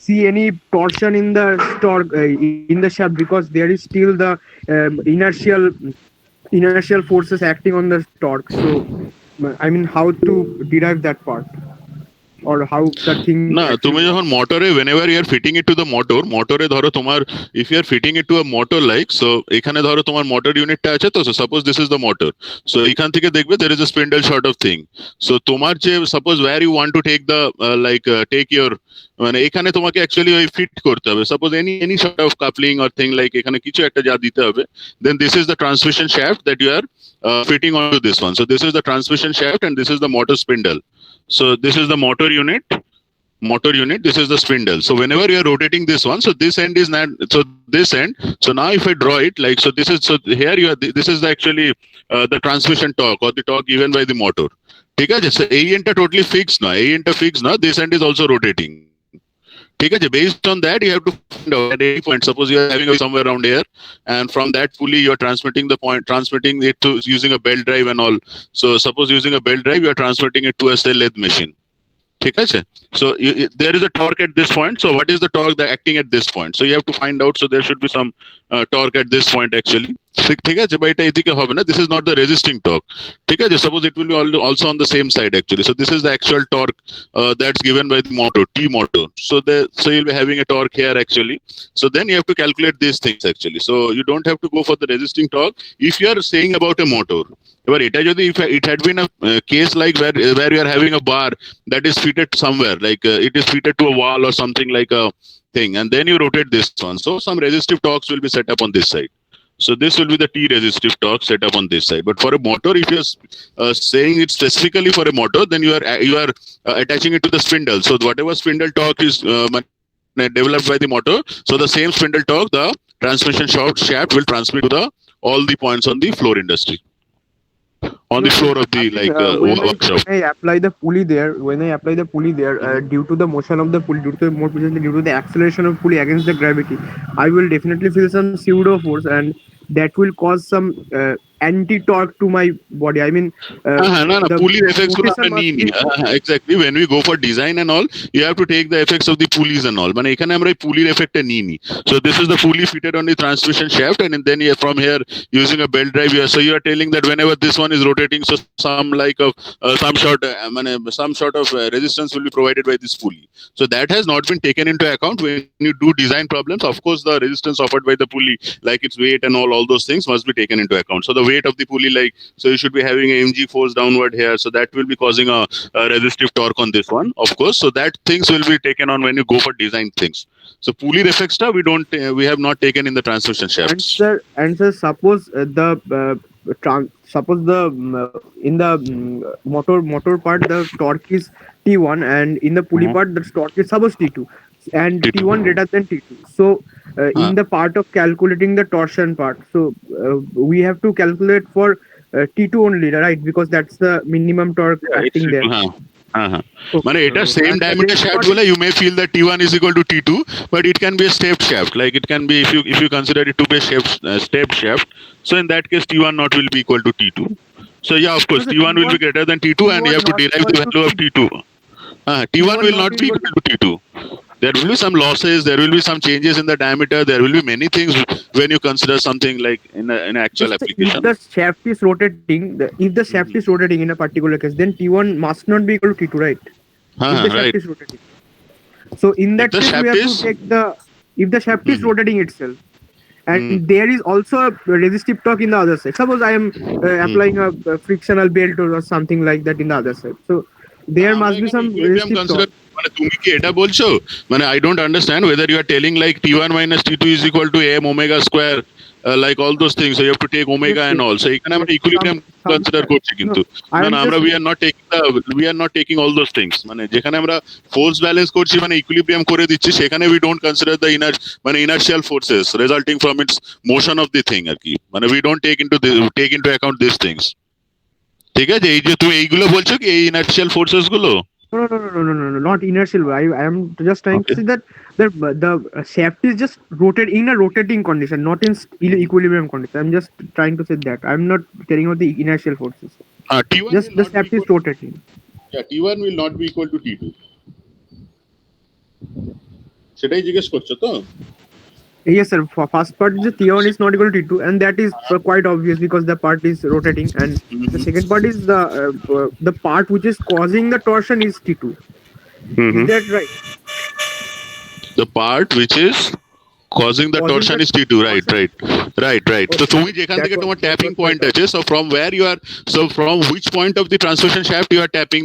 see any torsion in the torque in the shaft, because there is still the inertial forces acting on the torque. So I mean, how to derive that part, or how that thing না actually তুমি works. যখন মোটরে whenever you are fitting it to the মোটরে ধরো তোমার if you are fitting it to a motor like so এখানে ধরো তোমার মোটর ইউনিটটা আছে তো suppose this is the motor, so এখান থেকে দেখবে there is a spindle sort of thing. So তোমার যে suppose where you want to take the take your মানে এখানে তোমাকে অ্যাকচুয়ালি ওই ফিট করতে হবে suppose any sort of coupling or thing like এখানে কিছু একটা যা দিতে হবে, then this is the transmission shaft that you are fitting onto this one. So this is the transmission shaft and this is the motor spindle. So this is the motor unit, this is the spindle. So whenever you are rotating this one, so this end is not, so this end, so now if I draw it like so, this is, so here you are, this is the actually the transmission torque or the torque given by the motor. ঠিক আছে, so এই এন্ডটা totally fixed না, এই এন্ডটা fixed না, this end is also rotating. ঠিক আছে, based on that you have to find out at any point, suppose you are having a somewhere around here and from that pulley you are transmitting it to using a belt drive and all. So suppose using a belt drive you are transmitting it to a cell lathe machine. ঠিক আছে, so there is a torque at this point. So what is the torque that acting at this point? So you have to find out. So there should be some torque at this point actually. ঠিক আছে, বা এটা এদিকে হবে না, this is not the resisting torque. ঠিক আছে, suppose it will be also on the same side actually. So this is the actual torque that's given by the motor, T motor. So you'll be having a torque here actually. So then you have to calculate these things actually. So you don't have to go for the resisting torque if you are saying about a motor. এবার এটা যদি if it had been a case like where you are having a bar that is fitted somewhere like it is fitted to a wall or something like a thing, and then you rotate this one, so some resistive torques will be set up on this side. So this will be the T resistive torque set up on this side. But for a motor, if you're saying it specifically for a motor, then you are attaching it to the spindle. So whatever spindle torque is developed by the motor, so the same spindle torque, the transmission shaft will transmit to the all the points on the floor industry, on the floor of the workshop. When I apply the pulley there, due to the motion of the pulley, more precisely due to the acceleration of pulley against the gravity, I will definitely feel some pseudo force, and that will cause some anti-torque to my body. I mean, না the পুলির effects গুলো rotation আমরা must নিই নি। be. Exactly when we go for design and all, you have to take the effects of the pulleys and all, মানে এখানে আমরা এই পুলির এফেক্টটা নিই নি। So this is the pulley fitted on the transmission shaft, and then from here using a belt drive, so you are telling that whenever this one is rotating, so some like of some sort of resistance will be provided by this pulley. So that has not been taken into account when you do design problems. Of course the resistance offered by the pulley, like its weight and all those things must be taken into account. So the weight of the pulley, like, so you should be having a mg force downward here, so that will be causing a resistive torque on this one, of course. So that things will be taken on when you go for design things. So pulley effects we have not taken in the transmission And shafts. sir, suppose suppose the in the motor part the torque is T1, and in the pulley part the torque is suppose T2, and T2. T1 greater than T2. So in Ah. the part of calculating the torsion part, so we have to calculate for T2 only, right? Because that's the minimum torque acting there. মানে এটা So same and diameter this shaft part বলে you may feel that T1 is equal to T2, but it can be a stepped shaft, like it can be if you consider it to be a stepped shaft, so in that case T1 not will be equal to T2. So yeah, of course so the T1 will be greater than T2, and you have to not derive the equal value of to T2. T1 will not be equal equal to T2. There will be some losses, there will be some changes in the diameter, there will be many things when you consider something like in an actual Just application. if the shaft is rotating, if the shaft is rotating in a particular case, then T1 must not be equal to T2, right? If the shaft Right. is rotating. So in that the case, we shaft have is- to take if the shaft is rotating itself, and Mhm. there is also a resistive torque in the other side. Suppose I am applying a frictional belt or something like that in the other side. So there must be some resistive torque. মানে তুমি কি এটা বলছো, মানে I don't understand whether you are telling like T1 minus T2 is equal to m omega square, like all those things, so you have to take omega Yes, and yes. all. So এখানে আমরা Yes, equilibrium some- consider করছি কিন্তু I না am না আমরা just- we are not taking all those things, মানে যেখানে আমরা ফোর্স ব্যালেন্স করছি মানে equilibrium করে দিচ্ছি, সেখানে we don't consider the inertial forces resulting from its motion of the thing আর কি, মানে we don't take into account these things. ঠিক আছে, এই যে তুমি এইগুলো বলছো কি এই inertial forces গুলো? No, not inertial. I am just trying to Okay. say that the shaft is just in a rotating condition, not in equilibrium condition. I'm just trying to say that. I'm not telling about the inertial forces. T1 Just will the not shaft be is equal- rotating. Yeah, T1 will not be equal to T2. সেটাই জিজ্ঞেস করছো তো? Yes, sir. First part is the T1 is not equal to T2, and that is quite obvious because the part is rotating, and the second part is the part which is causing the torsion is T2. Is that right? The part which is causing the Causing torsion the is T2, right. So তুমি যেখান থেকে তোমার tapping point আছে, so from which point of the transmission shaft you are tapping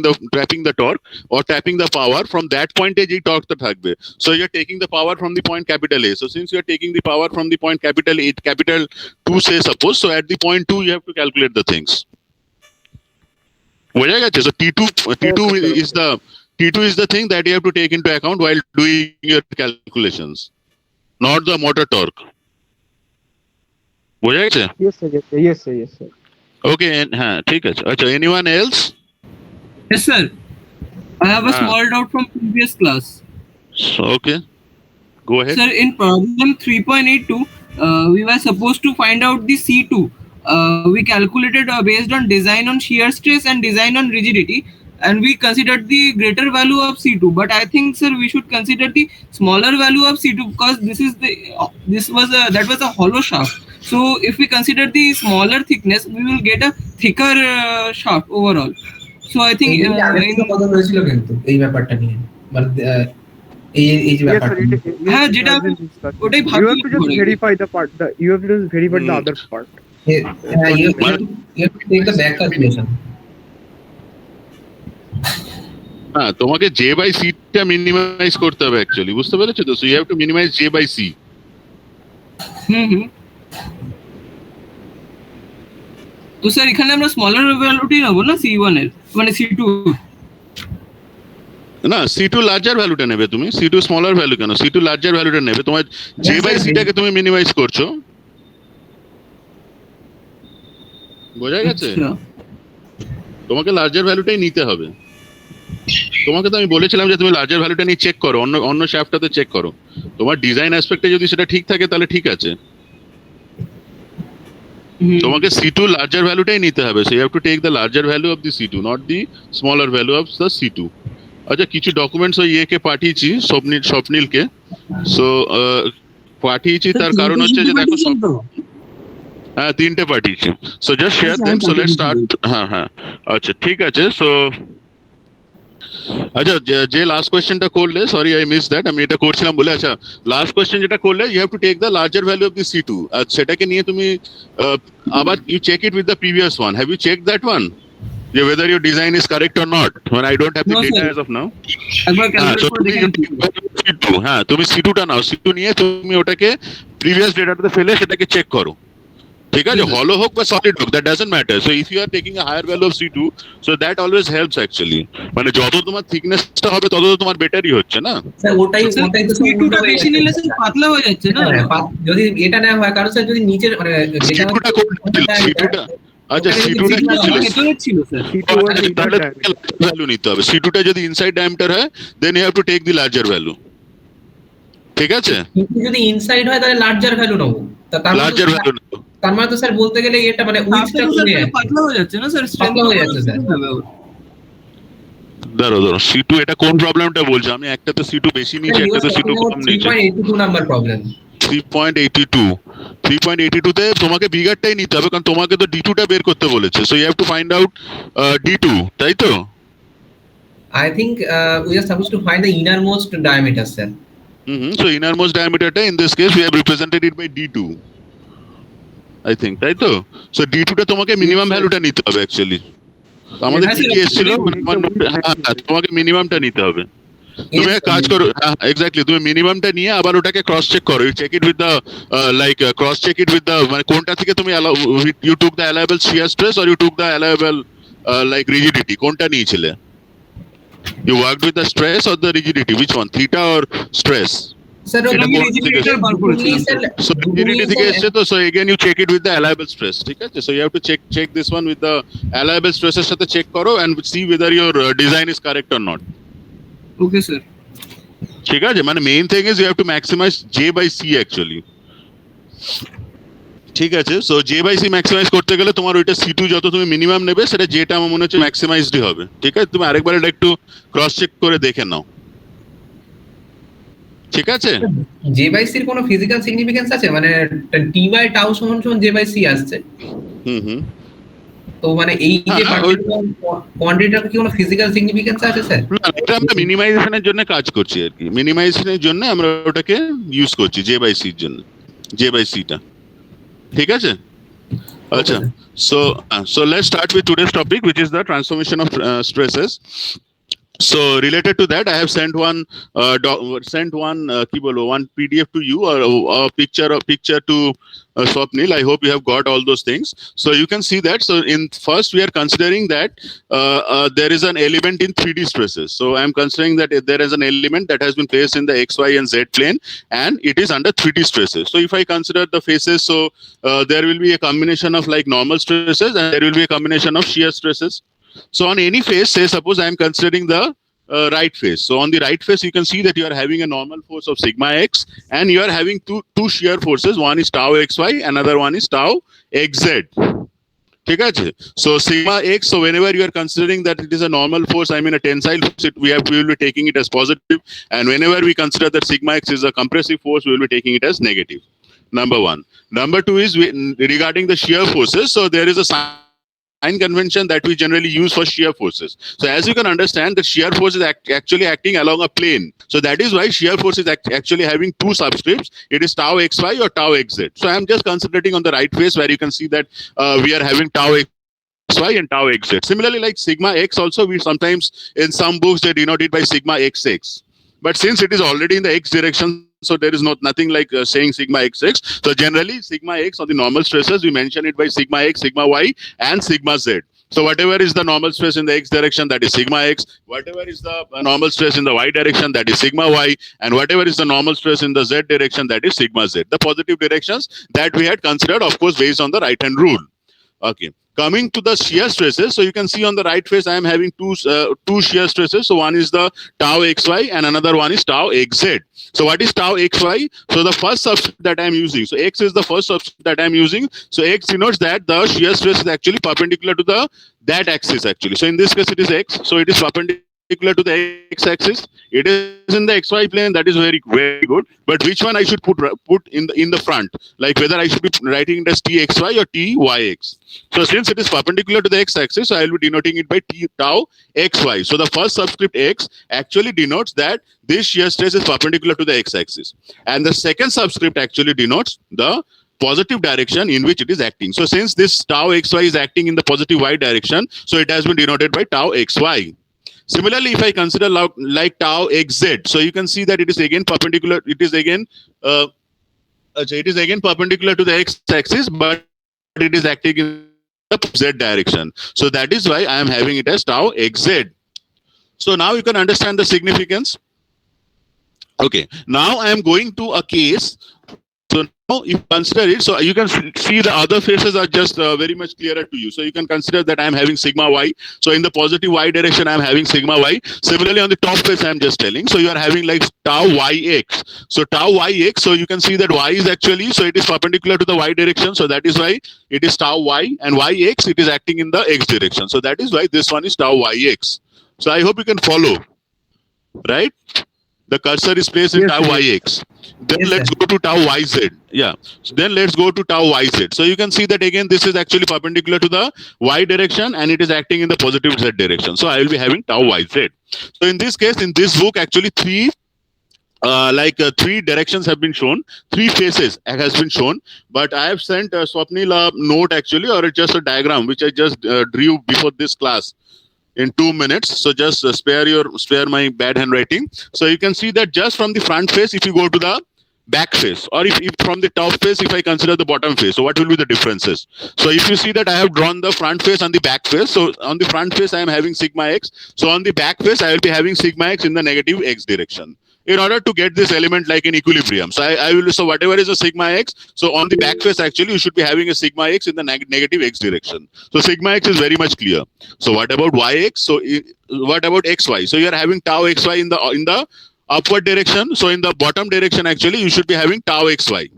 the torque or tapping the power, from that point এ যেই torque টা থাকবে, so you are taking the power from the point capital A. So since you are taking the power from the point capital A, capital 2 say suppose, so at the point 2 you have to calculate the things. বোঝা গেছে? So T2 is the thing that you have to take into account while doing your calculations, not the motor torque. বোঝা গেছে? Yes, sir. Okay, হ্যাঁ ঠিক আছে। আচ্ছা, anyone else? Yes, sir. I have a small doubt from previous class. Okay, go ahead. Sir, in problem 3.82, we were supposed to find out the C2. We calculated based on design on shear stress and design on rigidity, and we considered the greater value of C2. But I think, sir, we should consider the smaller value of C2 because that was a hollow shaft. So if we consider the smaller thickness, we will get a thicker shaft overall. So I think কথা হয়েছিল কিন্তু এই ব্যাপারটা নিয়ে, মানে এই যে Yes, ব্যাপারটা sir. হ্যাঁ, যেটা ওটাই You have to just ভাবছি। verify the part. You have to just verify the other part. you have to take the back calculation. হ্যাঁ, তোমাকে J by C টা মিনিমাইজ করতে হবে অ্যাকচুয়ালি, বুঝতে পেরেছো তো? So you have to minimize J by C. তো sir এখানে আমরা স্মলার ভ্যালুটি নেব না C1 এর, মানে C2? না, C2 লার্জার ভ্যালুটা নেবে তুমি। C2 স্মলার ভ্যালু কেন? C2 লার্জার ভ্যালুটা নেবে। তোমার J by C টাকে তুমি মিনিমাইজ করছো, বোঝা গেছে? তোমাকে লার্জার ভ্যালুটাই নিতে হবে। তোমাকে তো আমি বলেছিলাম যে তুমি লার্জার ভ্যালুটা নিয়ে চেক করো, অন্য শ্যাফটটাতে চেক করো। তোমার ডিজাইন অ্যাসপেক্টে যদি সেটা ঠিক থাকে তাহলে ঠিক আছে। তোমাকে C2 লার্জার ভ্যালুটাই নিতে হবে। So you have to take the larger value of the C2, not the smaller value of the C2। আচ্ছা, কিছু ডকুমেন্টস ওই কে পাঠিয়েছি, স্বপ্নিলকে। সো পাঠিয়েছি, তার কারণ হচ্ছে যে দেখো, হ্যাঁ 3টে পাঠিয়েছি। So just share them. So let's start. হ্যাঁ, আচ্ছা ঠিক আছে। সো আচ্ছা, যে লাস্ট কোয়েশ্চেনটা করলে, সরি আই মিস দ্যাট, আমি এটা করছিলাম বলে। আচ্ছা, লাস্ট কোয়েশ্চেন যেটা করলে, you have to take the larger value of the C2, আর সেটাকে নিয়ে তুমি আবার you check it with the previous one. Have you check that one, যে whether your design is correct or not? When I don't have the No, data sir. as of now. একবার হ্যাঁ, so calculate করে তুমি দেখে C2, হ্যাঁ তুমি C2 টা নাও। C2 নিয়ে তুমি ওটাকে প্রিভিয়াস ডেটাটাতে ফেলে সেটাকে চেক করো, ঠিক আছে? হলো হোক বা সলিড হোক, that doesn't matter. So if you are taking a higher value of C2, so that always helps actually. মানে যত তোমার থিকনেসটা হবে তত তো তোমার বেটারই হচ্ছে না? স্যার ওটাই তো C2 টা বেশি নিলে স্যার পাতলা হয়ে যাচ্ছে না? যদি এটা না হয়, কারণ স্যার যদি নিচের মানে C2 টা কোন ছিল? C2 টা, আচ্ছা C2 টা কি ছিল? ভেতরে ছিল স্যার। C2 was the তাহলে diameter. ভ্যালু নিতে হবে। C2 টা যদি ইনসাইড ডায়ামিটার হয়, then you have to take the larger value, ঠিক আছে? কিন্তু যদি ইনসাইড হয় তাহলে লার্জার ভ্যালু নেব। লার্জার ভ্যালু নেবো। তার মানে তো স্যার বলতে গেলে এটা মানে উইথটা কমে যাচ্ছে, পাতলা হয়ে যাচ্ছে না স্যার? পাতলা হয়ে যাচ্ছে স্যার। ধরো C2, এটা কোন প্রবলেমটা বলছো? আমি একটা তো C2 বেশি নিয়েছি, একটা তো C2 কম নিয়েছি। 3.82 নাম্বার প্রবলেম। 3.82 তে তোমাকে বিগারটাই নিতে হবে, কারণ তোমাকে তো D2 টা বের করতে বলেছে। So you have to find out D2, তাই তো? I think we are supposed to find the innermost diameter, sir. So innermost diameter টা, in this case we have represented it by D2, I think, তাই তো? So D2 টা তোমাকে minimum ভ্যালুটা নিতে হবে অ্যাকচুয়ালি। আমাদের হ্যাঁ, কি স্যার, এসেছিল, তোমাকে মিনিমামটা নিতে হবে। তুমি এক কাজ করো, এক্স্যাক্টলি, তুমি মিনিমামটা নিয়ে আবার ওটাকে ক্রস চেক করো। You check it with the cross check it with the, মানে কোনটা থেকে তুমি you took the allowable shear stress or you took the allowable rigidity, কোনটা নিয়েছিলে? You worked with the stress or the rigidity, which one, theta or stress? Sir, এটা কোন থেকে এসেছে? So rigidity থেকে এসেছে তো, so again you check it with the allowable stress, ঠিক আছে? So you have to check this one with the allowable stress এর সাথে চেক করো and see whether your design is correct or not. Okay sir. ঠিক আছে, মানে main thing is you have to maximize J by C actually, ঠিক আছে? So J by C maximize করতে গেলে তোমার ওইটা C2 যত তুমি মিনিমাম নেবে, সেটা যেটা আমার মনে হচ্ছে ম্যাক্সিমাইজডই হবে, ঠিক আছে? তুমি আরেকবার এটা একটু ক্রস চেক করে দেখে নাও, ঠিক ঠিক আছে? জে বাই সির কোনো ফিজিক্যাল সিগনিফিকেন্স আছে, মানে টি বাই টাউ সমান সমান জে বাই সি আসছে, হুম। তো মানে এই যে হ্যাঁ, পার্টিকুলার কোয়ান্টিটিটার কি কোনো ফিজিক্যাল সিগনিফিকেন্স আছে স্যার? না, এটা আমরা মিনিমাইজেশনের জন্য কাজ করছি আর কি, মিনিমাইজেশনের জন্য আমরা ওটাকে ইউজ করছি জে বাই সির জন্য, জে বাই সিটা, ঠিক আছে? আচ্ছা, so let's start with today's topic, which is the transformation of stresses. So related to that, I have sent one one PDF to you, or a picture to Swapnil. I hope you have got all those things. So you can see that. So in first, we are considering that there is an element in 3D stresses. So I am considering that there is an element that has been placed in the X, Y, and Z plane, and it is under 3D stresses. So if I consider the faces, so there will be a combination of like normal stresses, and there will be a combination of shear stresses. So on any face, say suppose I am considering the right face. So on the right face, you can see that you are having a normal force of sigma x, and you are having two shear forces. One is tau xy, another one is tau xz. ঠিক আছে? So sigma x. So whenever you are considering that it is a normal force, I mean a tensile force, we will be taking it as positive, and whenever we consider that sigma x is a compressive force, we will be taking it as negative. Number one. Number two is regarding the shear forces. So there is a sign convention that we generally use for shear forces. So as you can understand, the shear force is actually acting along a plane. So that is why shear force is actually having two subscripts. It is tau xy or tau xz. So I am just concentrating on the right face, where you can see that we are having tau xy and tau xz. Similarly, like sigma x also, we sometimes in some books they denote it by sigma xx. But since it is already in the x direction, so there is nothing like saying sigma xx. So generally sigma x on the normal stresses, we mention it by sigma x, sigma y, and sigma z. So whatever is the normal stress in the x direction, that is sigma x. Whatever is the normal stress in the y direction, that is sigma y. And whatever is the normal stress in the z direction, that is sigma z. The positive directions that we had considered, of course, based on the right hand rule. Okay. Coming to the shear stresses, so you can see on the right face, I am having two shear stresses. So one is the tau xy, and another one is tau xz. So what is tau xy? So the first subscript that I am using, so x is the first subscript that I am using. So x denotes that the shear stress is actually perpendicular to that axis actually. So in this case, it is x. So it is perpendicular to the x-axis. It is in the xy plane. That is very good. But which one I should put in the front? Like whether I should be writing it as txy or tyx. So since it is perpendicular to the x-axis, so I will be denoting it by tau xy. So the first subscript x actually denotes that this shear stress is perpendicular to the x-axis, and the second subscript actually denotes the positive direction in which it is acting. So since this tau xy is acting in the positive y direction, so it has been denoted by tau xy. Similarly, if I consider like tau xz, so you can see that it is again perpendicular. It is again perpendicular to the x-axis, but it is acting in the z direction. So that is why I am having it as tau xz. So now you can understand the significance. Okay, now I am going to a case. So now if you consider it, so you can see the other faces are just very much clearer to you. So you can consider that I am having sigma y. So in the positive y direction, I am having sigma y. Similarly, on the top face, I am just telling. So you are having like tau yx. So tau yx. So you can see that y is actually, so it is perpendicular to the y direction. So that is why it is tau y, and yx, it is acting in the x direction. So that is why this one is tau yx. So I hope you can follow, right? The cursor is placed in tau yx. Then Yes, let's sir. go to tau yz. Yeah. So then let's go to tau yz. So you can see that again, this is actually perpendicular to the y direction, and it is acting in the positive z direction. So I will be having tau yz. So in this case, in this book, actually three directions have been shown, three faces has been shown, but I have sent Swapnil a note actually, or just a diagram which I just drew before this class in 2 minutes. So just spare my bad handwriting. So you can see that just from the front face, if you go to the back face, or if from the top face, if I consider the bottom face, so what will be the differences? So if you see that I have drawn the front face and the back face, so on the front face I am having sigma x, so on the back face I will be having sigma x in the negative x direction, in order to get this element like in equilibrium. So I will, so whatever is a sigma x, so on the back face actually you should be having a sigma x in the negative x direction. So sigma x is very much clear. So what about yx? So what about xy? So you are having tau xy in the upward direction. So in the bottom direction actually you should be having tau xy.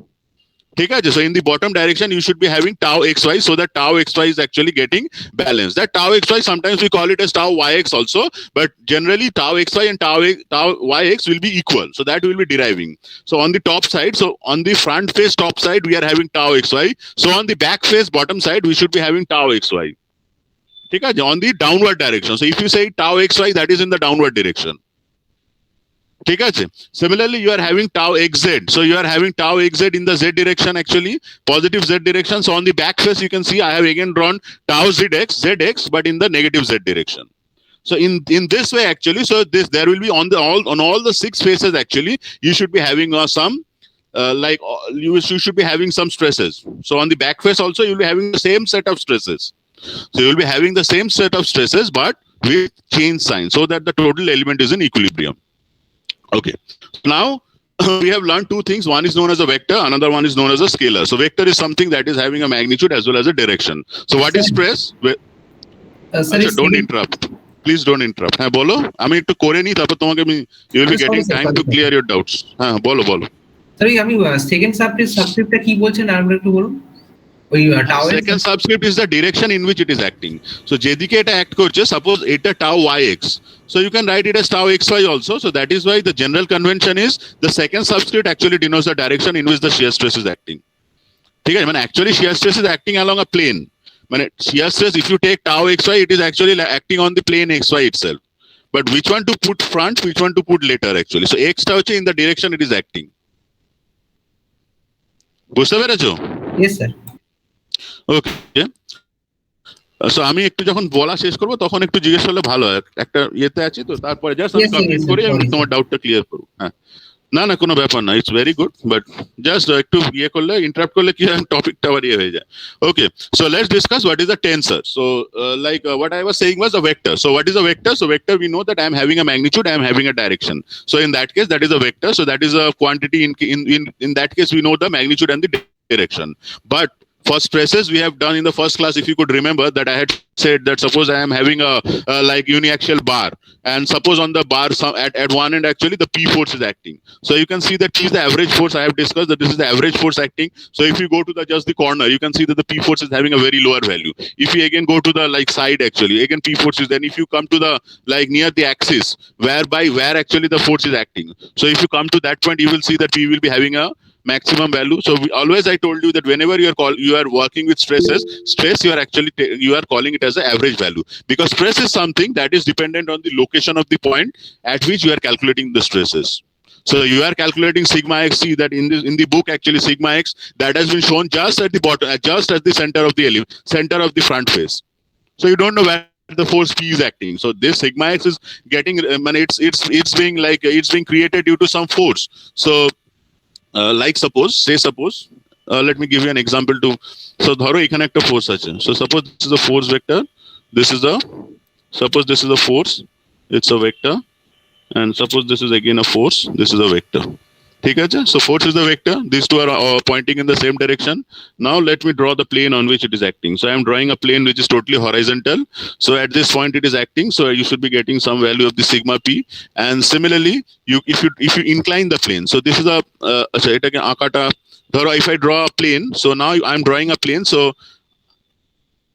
So in the bottom direction, you should be having tau xy, so that tau xy is actually getting balanced. That tau xy, sometimes we call it as tau yx also, but generally tau xy and tau yx will be equal. So that will be deriving. So on the top side, so on the front face top side, we are having tau xy. So on the back face bottom side, we should be having tau xy. On the downward direction. So if you say tau xy, that is in the downward direction. Similarly, you are having tau xz. So you are having tau xz in the z direction, actually, positive z direction. So on the back face, you can see I have again drawn tau zx, but in the negative z direction. So in this way, actually, so this there will be on all the 6 faces, actually, you should be having some you should be having some stresses. So on the back face also, you'll be having the same set of stresses. So you'll be having the same set of stresses, but with change sign, so that the total element is in equilibrium. Okay. Now we have learned 2 things. One is known as a vector, another one is known as a scalar. So vector is something that is having a magnitude as well as a direction. So what is stress? Don't interrupt. Please don't interrupt. হ্যাঁ বলো, আমি একটু করে নি, তারপর তোমাকে আমি you will be getting time to clear your doubts. হ্যাঁ বলো। সরি, আমি সেকেন্ড সাবস্ক্রিপ্টটা কি বলছেন আর একটু বলুন। Second subscript is the direction in which it is acting. So যেদিকে এটা act করছে, suppose এটা tau yx. So you can write it as tau xy also. So that is why the general convention is the second subscript actually denotes the direction in which the shear stress is acting. মানে actually shear stress is acting along a plane. মানে shear stress, if you take tau xy, it is actually acting on the plane xy itself. But which one to put front, which one to put later, actually. So x টা হচ্ছে in the direction it is acting. বুঝতে পেরেছো? Yes sir. ওকে। So আমি একটু যখন বলা শেষ করব তখন একটু জিজ্ঞেস করলে ভালো হয়, একটা ইয়েতে আছি তো, তারপরে জাস্ট আমি কমপ্লিট করে আমি তোমার ডাউটটা ক্লিয়ার করব। হ্যাঁ না কোনো ব্যাপার না, it's very good, but just একটু ইয়ে করলে, ইন্টারাপ্ট করলে কি হয়, টপিকটা আবার ইয়ে হয়ে যায়। Okay, so let's discuss what is a tensor. So like what I was saying was a vector. So what is a vector? So vector, we know that I am having a magnitude, I am having a direction. So in that case, that is a vector. So that is a quantity. In that case, we know the magnitude and the direction. But for stresses, we have done in the first class, if you could remember, that I had said that suppose I am having a like uniaxial bar, and suppose on the bar at one end, actually the P force is acting. So you can see that P is the average force. I have discussed that this is the average force acting. So if you go to the just the corner, you can see that the P force is having a very lower value. If you again go to the like side, actually again P force is. Then if you come to the like near the axis, where actually the force is acting. So if you come to that point, you will see that P will be having a maximum value. So I told you that whenever you are working with stress, you are actually you are calling it as an average value, because stress is something that is dependent on the location of the point at which you are calculating the stresses. So you are calculating sigma x. See that in the book, actually sigma x, that has been shown just at the bottom, just at the center of the front face. So you don't know where the force P is acting. So this sigma x is getting it's being created due to some force. So like suppose let me give you an example to. So ধরো এখানে একটা force আছে. So suppose this is a force vector, suppose this is a force, it's a vector, and suppose this is again a force, this is a vector. ঠিক আছে? So force is the vector, these two are pointing in the same direction. Now let me draw the plane on which it is acting. So I am drawing a plane which is totally horizontal. So at this point it is acting, so you should be getting some value of the sigma p. And similarly, if you incline the plane, so this is a এটাকে আঁকাটা ধরো, if I draw a plane, so now I am drawing a plane, so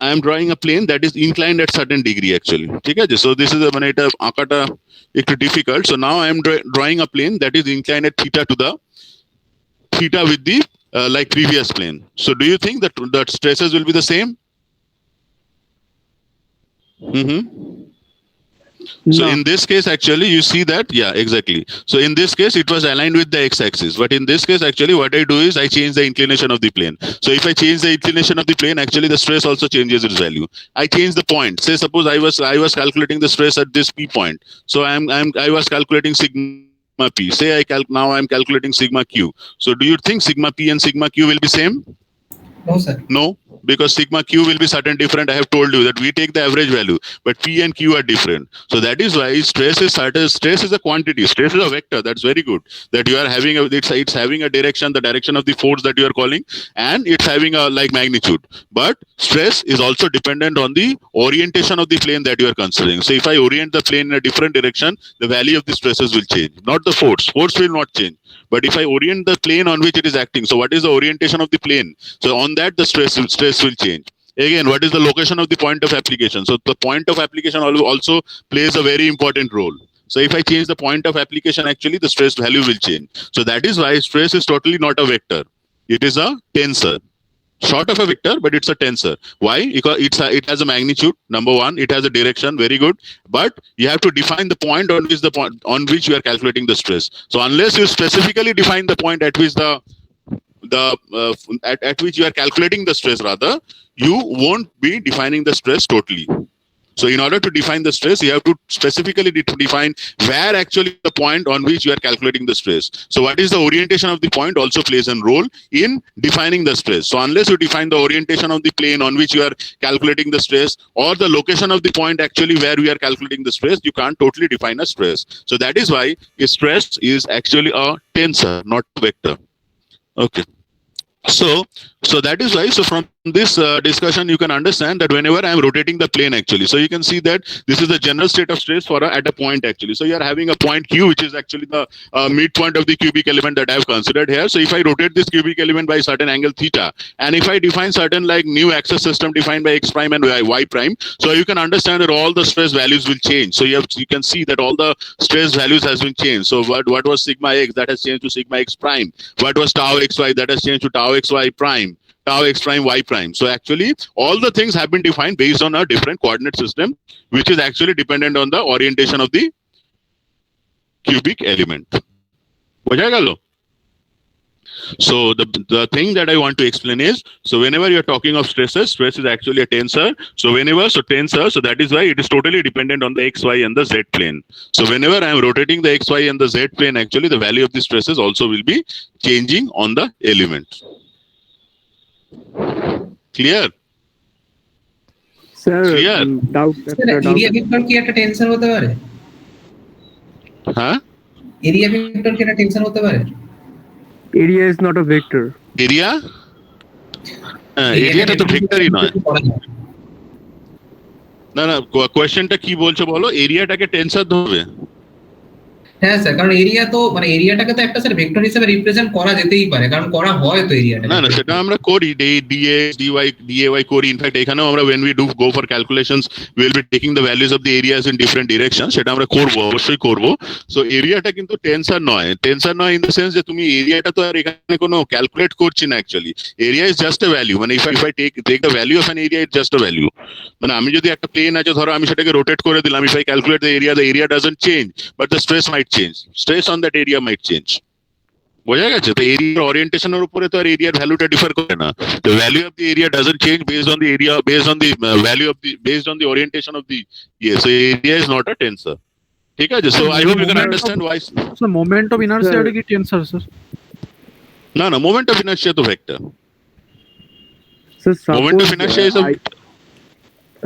I am drawing a plane that is inclined at certain degree, actually. ঠিক আছে? So this is মানে এটা আঁকাটা একটু difficult. So now I am drawing a plane that is inclined at theta with the like previous plane. So do you think that stresses will be the same? So in this case, actually, you see that, yeah, exactly. So in this case, it was aligned with the x-axis. But in this case, actually, what I do is I change the inclination of the plane. So if I change the inclination of the plane, actually, the stress also changes its value. I change the point. Say, suppose I was calculating the stress at this P point. So I was calculating sigma P. Say now I'm calculating sigma Q. So do you think sigma P and sigma Q will be same? No, sir. No, because sigma q will be certain different. I have told you that we take the average value, but p and q are different. So that is why stress is certain. Stress is a quantity. Stress is a vector. That's very good. That you are having it's having a direction, the direction of the force that you are calling, and it's having a like magnitude. But stress is also dependent on the orientation of the plane that you are considering. So if I orient the plane in a different direction, the value of the stresses will change, not the force. Force will not change. But if I orient the plane on which it is acting, so what is the orientation of the plane? So on that, the stress will change. Again, what is the location of the point of application? So the point of application also plays a very important role. So if I change the point of application, actually the stress value will change. So that is why stress is totally not a vector. It is a tensor. Short of a vector, but it's a tensor. Why? Because it has a magnitude. Number one, it has a direction. Very good. But you have to define the point on which you are calculating the stress. So unless you specifically define the point at which at which you are calculating the stress, rather, you won't be defining the stress totally. So in order to define the stress, you have to specifically define where actually the point on which you are calculating the stress. So what is the orientation of the point also plays a role in defining the stress. So unless you define the orientation of the plane on which you are calculating the stress, or the location of the point actually where we are calculating the stress, you can't totally define a stress. So that is why a stress is actually a tensor, not a vector. Okay. So that is why, so from this discussion, you can understand that whenever I am rotating the plane actually, so you can see that this is the general state of stress at a point actually. So you are having a point Q, which is actually the midpoint of the cubic element that I have considered here. So if I rotate this cubic element by certain angle theta, and if I define certain like new axis system defined by x prime and y prime, so you can understand that all the stress values will change. So you can see that all the stress values has been changed. So what was sigma x, that has changed to sigma x prime. What was tau xy, that has changed to tau xy prime. Tau x prime, y prime. So actually, all the things have been defined based on a different coordinate system, which is actually dependent on the orientation of the cubic element. So the thing that I want to explain is, so whenever you're talking of stresses, stress is actually a tensor. So tensor, so that is why it is totally dependent on the x, y and the z plane. So whenever I am rotating the x, y and the z plane, actually the value of the stresses also will be changing on the element. Clear? Sir, Clear? doubt. Area vector কি একটা tensor হতে পারে? হ্যাঁ, area vector কি একটা tensor হতে পারে? Area is not a vector. Area এরিয়াটা তো ভেক্টরই নয়। না কোয়েশ্চেনটা কি বলছো বলো, এরিয়াটাকে টেনসর ধরবে? হ্যাঁ স্যার, কারণ এরিয়া তো মানে এরিয়াটাকে তো একটা স্যার ভেক্টর হিসেবে রিপ্রেজেন্ট করা যেতেই পারে, কারণ করা হয় তো এরিয়াটা। না সেটা আমরা করি, dx dy করি। ইনফ্যাক্ট এখানেও আমরা when we do go for calculations we will be taking the values of the areas in different directions, সেটা আমরা করব, অবশ্যই করব। সো এরিয়াটা কিন্তু টেনসর নয় ইন দ্য সেন্স যে তুমি এরিয়াটা তো আর এখানে কোনো ক্যালকুলেট করছি না actually. Area is just a value, মানে if I take the value of an area is just a value. মানে আমি যদি একটা প্লেন আছে, ধরো আমি সেটাকে রোটেট করে দিলাম, if I calculate the area doesn't change, but the stress might change, stress on that area might change. বোঝা গেছে? তো এরিয়ার ওরিয়েন্টেশনের উপরে তো আর এরিয়ার ভ্যালুটা ডিফার করে না। The value of the area doesn't change based on the area, based on the value of the, based on the orientation of the, yes, so area is not a tensor. ঠিক আছে? So I hope you can understand why. So moment of inertia কি tensor sir? না moment of inertia তো vector. So Moment of inertia is a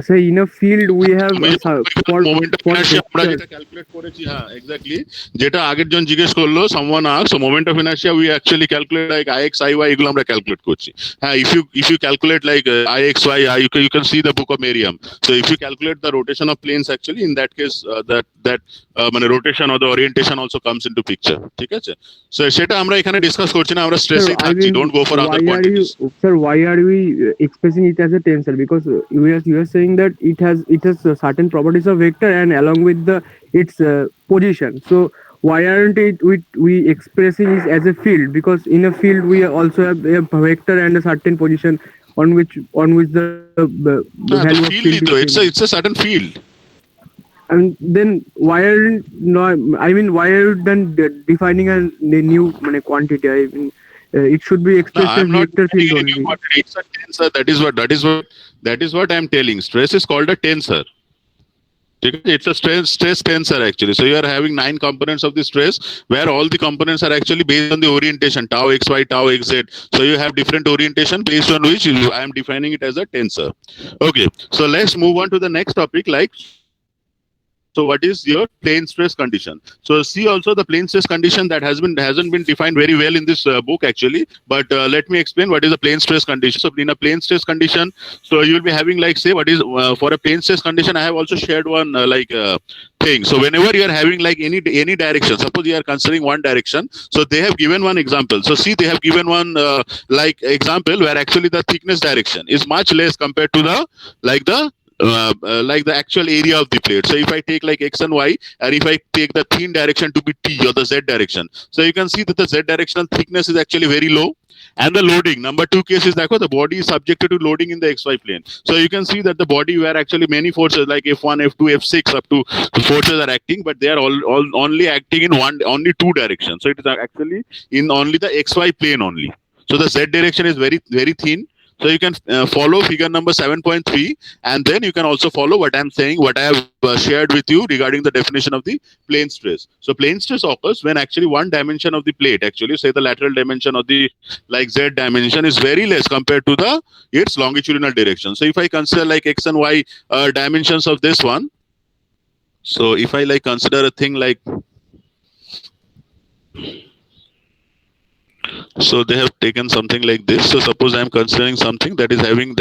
So in a field we have moment of inertia আমরা যেটা calculate করেছি, হ্যাঁ exactly, যেটা আগের জন জিজ্ঞেস করলো, someone asked, so moment of inertia we actually calculate like ix iy, এগুলো আমরা ক্যালকুলেট করছি। হ্যাঁ, if you calculate like ixy, you can see the book of Merriam. So if you calculate the rotation of planes, actually in that case that মানে rotation or the orientation also comes into picture. ঠিক আছে? So সেটা আমরা এখানে discuss করছি না, আমরা স্ট্রেসে থাকছি, don't go for other quantities. Sir, why are we expressing it as a tensor? Because you are saying that it has certain properties of vector and along with its position. So why aren't we expressing it as a field? Because in a field we also have a vector and a certain position on which the value of field is. It's a certain field. And then why are you then defining a new quantity? I mean, it should be expressed as vector field only. It's a tensor. That is what I am telling. Stress is called a tensor. It's a stress tensor actually. So you are having 9 components of the stress, where all the components are actually based on the orientation tau xy, tau xz. So you have different orientation based on which I am defining it as a tensor. Okay, so let's move on to the next topic. So what is your plane stress condition? So see also the plane stress condition that hasn't been defined very well in this book actually. But let me explain what is a plane stress condition. So in a plane stress condition, so you will be having like say what is for a plane stress condition. I have also shared one thing. So whenever you are having like any direction, suppose you are considering one direction. So they have given one example. So see they have given one like example where actually the thickness direction is much less compared to the like the actual area of the plate. So if I take like x and y, and if I take the thin direction to be t or the z direction, so you can see that the z directional thickness is actually very low. And the loading, number 2 case is that the body is subjected to loading in the xy plane. So you can see that the body where actually many forces like F1, F2, F6 up to forces are acting, but they are all only acting in only 2 directions. So it is actually in only the xy plane only. So the z direction is very, very thin. So you can follow figure number 7.3, and then you can also follow what I'm saying, what I have shared with you regarding the definition of the plane stress. So plane stress occurs when actually one dimension of the plate, actually say the lateral dimension of the like z dimension is very less compared to the its longitudinal direction. So if I consider like x and y dimensions of this one, so if I like consider a thing like, so they have taken something like this. So suppose I am considering something that is having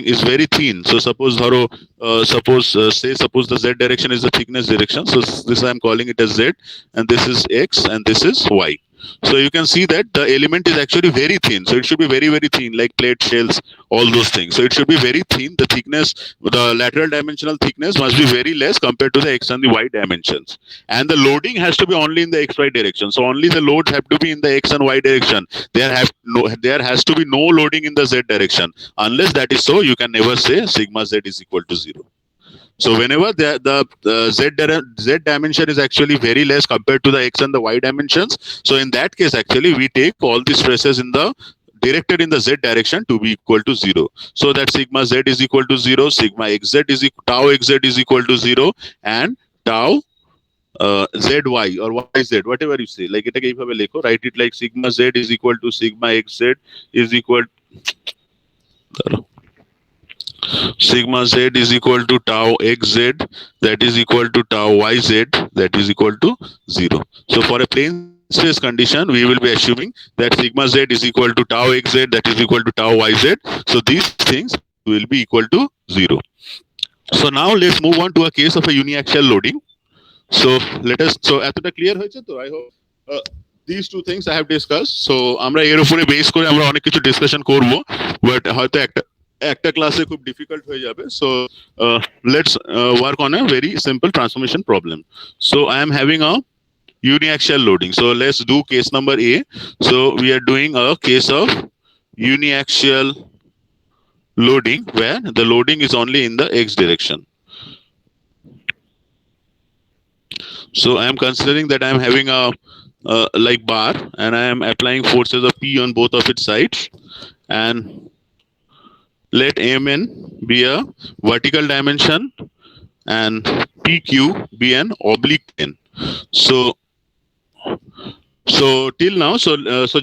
is very thin. So suppose suppose the z direction is the thickness direction. So this I am calling it as z, and this is x, and this is y. So you can see that the element is actually very thin. So it should be very, very thin, like plate shells, all those things. So it should be very thin. The thickness, the lateral dimensional thickness must be very less compared to the x and the y dimensions. And the loading has to be only in the xy direction. So only the loads have to be in the x and y direction. There has to be no loading in the z direction. Unless that is so, you can never say sigma z is equal to 0. So whenever the z dimension is actually very less compared to the x and the y dimensions, so in that case actually we take all the stresses directed in the z direction to be equal to 0. So that sigma z is equal to 0, sigma xz is tau xz is equal to 0, and tau zy or yz, whatever you say, like it write it like sigma z is equal to sigma xz is equal sigma z is equal to tau xz, that is equal to tau yz, that is equal to 0. So for a plane stress condition, we will be assuming that sigma z is equal to tau xz, that is equal to tau yz. So these things will be equal to 0. So now let's move on to a case of a uniaxial loading. So এতটা clear হয়েছে তো? I hope these two things I have discussed. So আমরা এর উপরে base করে আমরা অনেক কিছু ডিসকাশন করব, বাট হয়তো একটা ক্লাসে খুব ডিফিকাল্ট হয়ে যাবে. So let's work on a very simple transformation problem. So I am having a uniaxial loading. So let's do case number A. So we are doing a case of uniaxial loading where the loading is only in the x direction. So I am considering that I am having a like bar, and I am applying forces of P on both of its sides, and let Mn be a vertical dimension and PQ be an oblique plane. So till now, so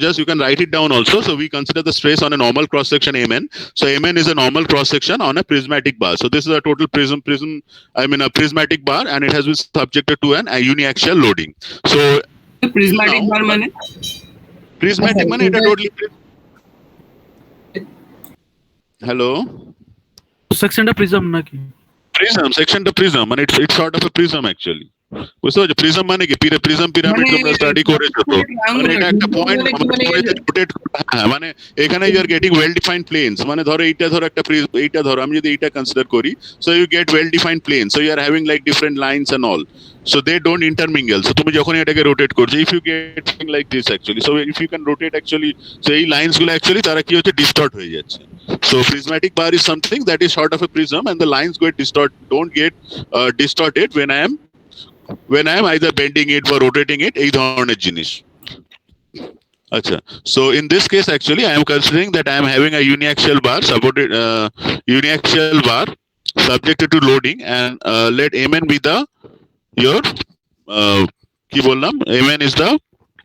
just you can write it down also. So we consider the stress on a normal cross section Mn. So Mn is a normal cross section on a prismatic bar. So this is a total a prismatic bar, and it has been subjected to a uniaxial loading. So prismatic bar মানে prismatic মানে এটা totally hello সেকশনটা prism নাকি? prism section the prism, and it's sort of a prism actually. বুঝতে পারছো prism মানে কি? Prism pyramid তোমরা স্টাডি করেছো তো, মানে এটা একটা পয়েন্ট রোটেট, মানে এখানে you are getting well defined planes, মানে ধরো এইটা ধরো একটা এইটা ধরো আমি যদি এইটা কনসিডার করি, so you get well defined plane, so you are having like different lines and all, so they don't intermingle. So তুমি যখন এটাকে রোটেট করছো, if you get thing like this actually, so if you can rotate actually, so এই lines গুলো actually তারা কি হচ্ছে distort হয়ে যাচ্ছে. So prismatic bar is something that is sort of a prism, and the lines don't get distorted when I am either bending it or rotating it, এই ধরনের জিনিস. আচ্ছা, so in this case actually I am considering that I am having a uniaxial bar supported uniaxial bar subjected to loading, and let Mn be the your কি বললাম Mn is the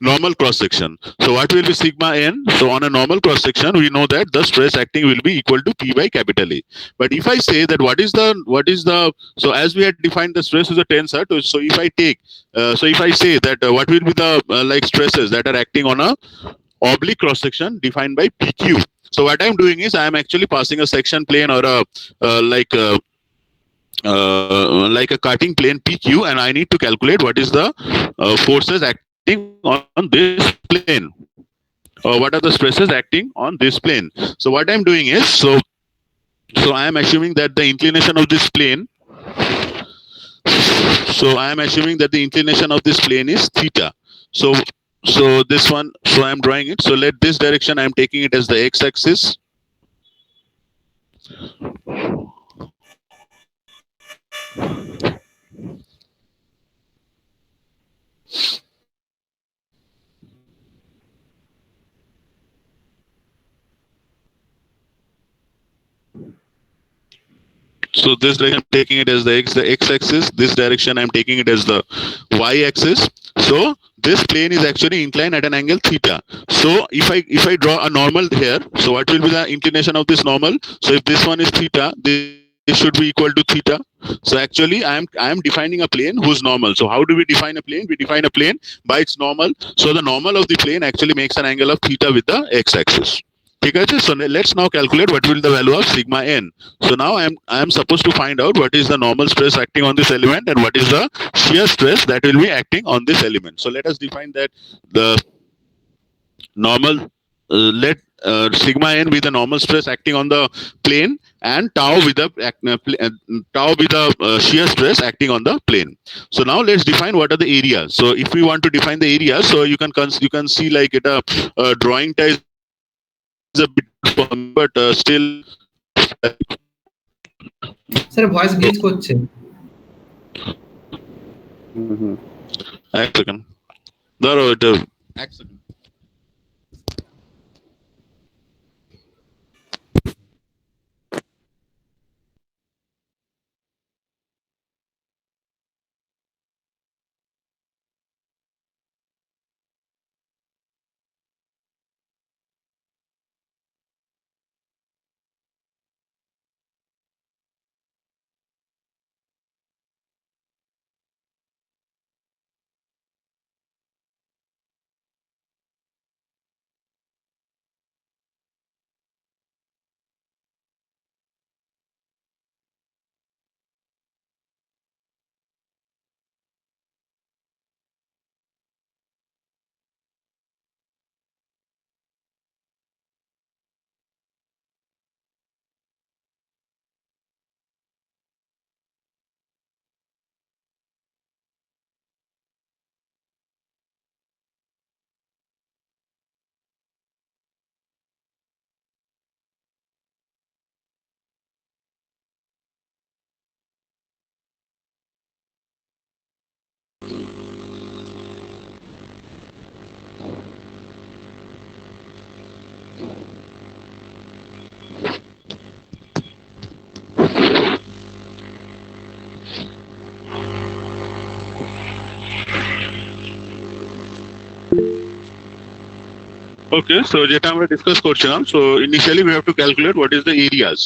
normal cross section. So what will be sigma n? So on a normal cross section, we know that the stress acting will be equal to P by capital A. But if I say that what is the so as we had defined the stress is a tensor. So if I take if I say that what will be the like stresses that are acting on a oblique cross section defined by PQ. So what I'm doing is I am actually passing a section plane or a like a cutting plane PQ, and I need to calculate what is the forces acting on this plane, or what are the stresses acting on this plane. So what I'm doing is so I am assuming that the inclination of this plane. So I am assuming that the inclination of this plane is theta. So this one. So I am drawing it. So let this direction I am taking it as the x-axis. So this direction I'm taking it as the x-axis. This direction I'm taking it as the y-axis. So this plane is actually inclined at an angle theta. So if I draw a normal here, so what will be the inclination of this normal? So if this one is theta, this should be equal to theta. So actually I am defining a plane whose normal. So how do we define a plane? We define a plane by its normal. So the normal of the plane actually makes an angle of theta with the x-axis. Okay, so let's now calculate what will the value of sigma n. So now I am supposed to find out what is the normal stress acting on this element and what is the shear stress that will be acting on this element. So let us define that the normal let sigma n be the normal stress acting on the plane, and tau be the shear stress acting on the plane. So now let's define what are the areas. So if we want to define the area, so you can see like it a drawing type is a bit fun, but still. Sir voice glitch করছে। এক second ধরো এটা এক second. Okay, so যেটা আমরা discuss করছিলাম, so initially we have to calculate what is the areas.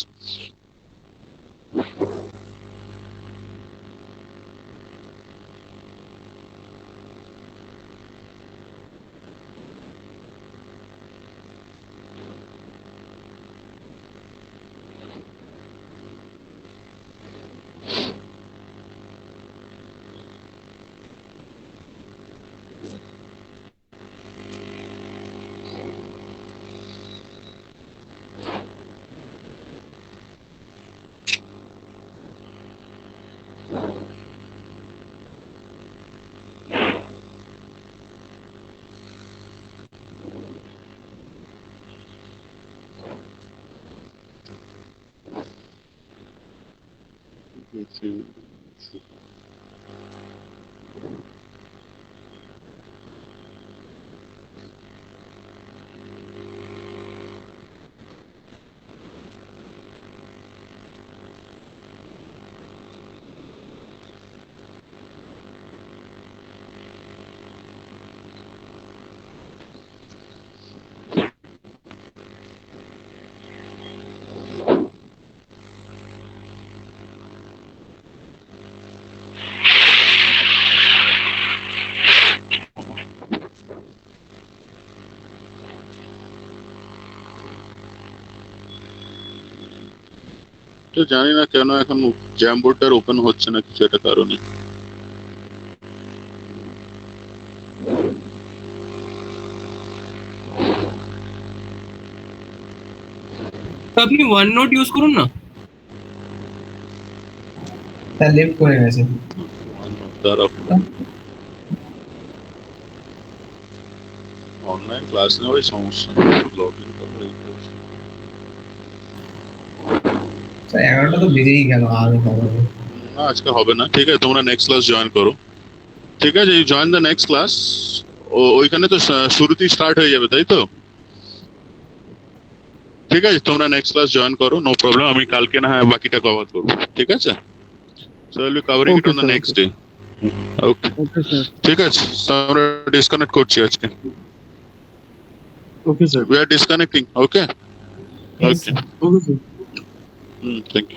তো জানি না কেন এখন জ্যামবোর্ডটার ওপেন হচ্ছে না কিছু একটা কারণে। তো আপনি OneNote ইউজ করুন না। তার লেফট করে গেছে। দাঁড়াও, অনলাইন ক্লাস নেওয়ারই সমস্যা, লগ ইন করার। স্যার 11টা তো বেজেই গেল, আর হবে না। না আজকে হবে না, ঠিক আছে তোমরা নেক্সট ক্লাস জয়েন করো। ঠিক আছে, you join the next class. ওইখানে তো শুরুতেই স্টার্ট হয়ে যাবে, তাই তো? ঠিক আছে, তোমরা নেক্সট ক্লাস জয়েন করো, নো প্রবলেম। আমি কালকে না হয় বাকিটা কভার করবো, ঠিক আছে? So will be covering it Okay, on the sir, next day. Okay, Okay, sir. ঠিক আছে, so আমরা ডিসকানেক্ট করছি আজকে। Okay, sir. We are disconnecting, okay? Yes, Okay. Okay, sir. Thank you.